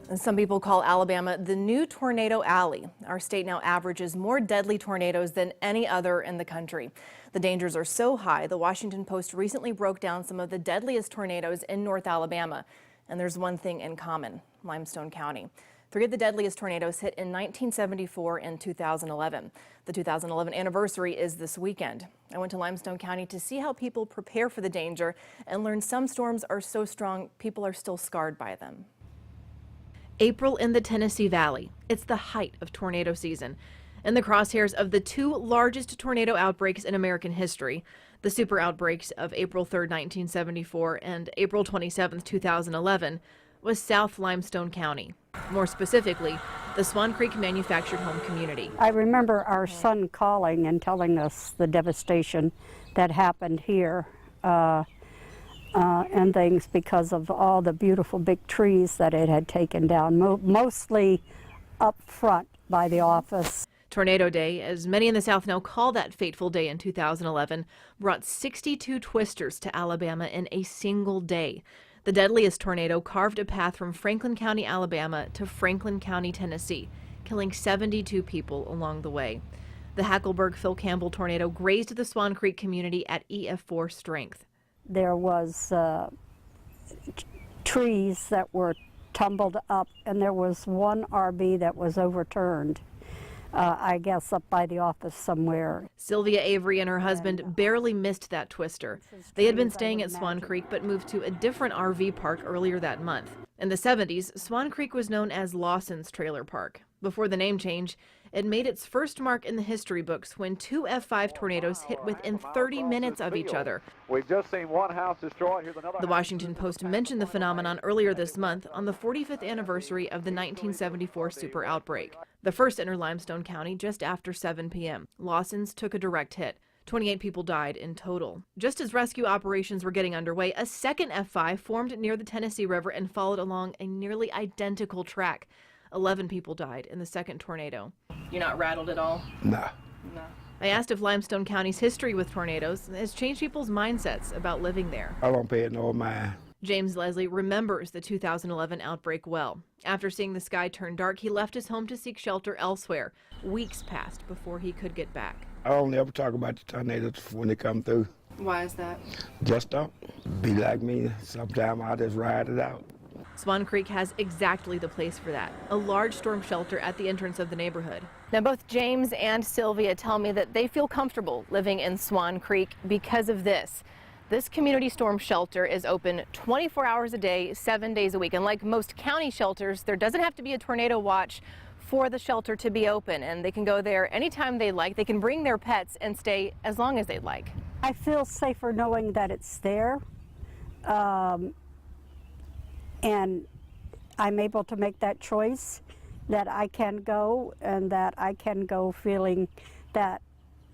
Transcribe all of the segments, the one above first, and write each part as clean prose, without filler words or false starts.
And some people call Alabama the new tornado alley. Our state now averages more deadly tornadoes than any other in the country. The dangers are so high, the Washington Post recently broke down some of the deadliest tornadoes in North Alabama. And there's one thing in common: Limestone County. 3 of the deadliest tornadoes hit in 1974 and 2011. The 2011 anniversary is this weekend. I went to Limestone County to see how people prepare for the danger and learned some storms are so strong people are still scarred by them. April in the Tennessee Valley. It's the height of tornado season. In the crosshairs of the 2 largest tornado outbreaks in American history, the super outbreaks of April 3, 1974 and April 27, 2011, was South Limestone County. More specifically, the Swan Creek manufactured home community. I remember our son calling and telling us the devastation that happened here. And things because of all the beautiful big trees that it had taken down, mostly up front by the office. Tornado Day, as many in the South now call that fateful day in 2011, brought 62 twisters to Alabama in a single day. The deadliest tornado carved a path from Franklin County, Alabama to Franklin County, Tennessee, killing 72 people along the way. The Hackleburg-Phil Campbell tornado grazed the Swan Creek community at EF4 strength. There was trees that were tumbled up, and there was one RV that was overturned, I guess up by the office somewhere. Sylvia Avery and her husband barely missed that twister. They had been staying at Swan Creek but moved to a different RV park earlier that month. In the 70s, Swan Creek was known as Lawson's Trailer Park. Before the name change, it made its first mark in the history books when 2 F5 tornadoes hit within 30 minutes of each other. We've just seen one house destroyed. Here's another. The Washington Post mentioned the phenomenon earlier this month on the 45th anniversary of the 1974 super outbreak. The first entered Limestone County just after 7 p.m. Lawson's took a direct hit. 28 people died in total. Just as rescue operations were getting underway, a second F5 formed near the Tennessee River and followed along a nearly identical track. 11 people died in the second tornado. You're not rattled at all? Nah. No. I asked if Limestone County's history with tornadoes has changed people's mindsets about living there. I don't pay it no mind. James Leslie remembers the 2011 outbreak well. After seeing the sky turn dark, he left his home to seek shelter elsewhere. Weeks passed before he could get back. I don't ever talk about the tornadoes when they come through. Why is that? Just don't. Be like me. Sometimes I just ride it out. Swan Creek has exactly the place for that, a large storm shelter at the entrance of the neighborhood. Now, both James and Sylvia tell me that they feel comfortable living in Swan Creek because of this. This community storm shelter is open 24 hours a day, 7 days a week. And like most county shelters, there doesn't have to be a tornado watch for the shelter to be open. And they can go there anytime they like. They can bring their pets and stay as long as they'd like. I feel safer knowing that it's there. And I'm able to make that choice, that I can go, and that I can go feeling that,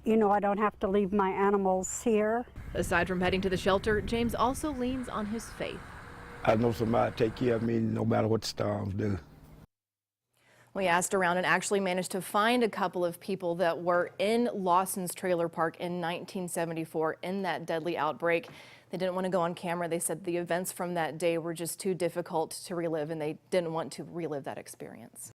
you know, I don't have to leave my animals here. Aside from heading to the shelter, James also leans on his faith. I know somebody take care of me no matter what the storms do. We asked around and actually managed to find a couple of people that were in Lawson's Trailer Park in 1974 in that deadly outbreak. They didn't want to go on camera. They said the events from that day were just too difficult to relive, and they didn't want to relive that experience.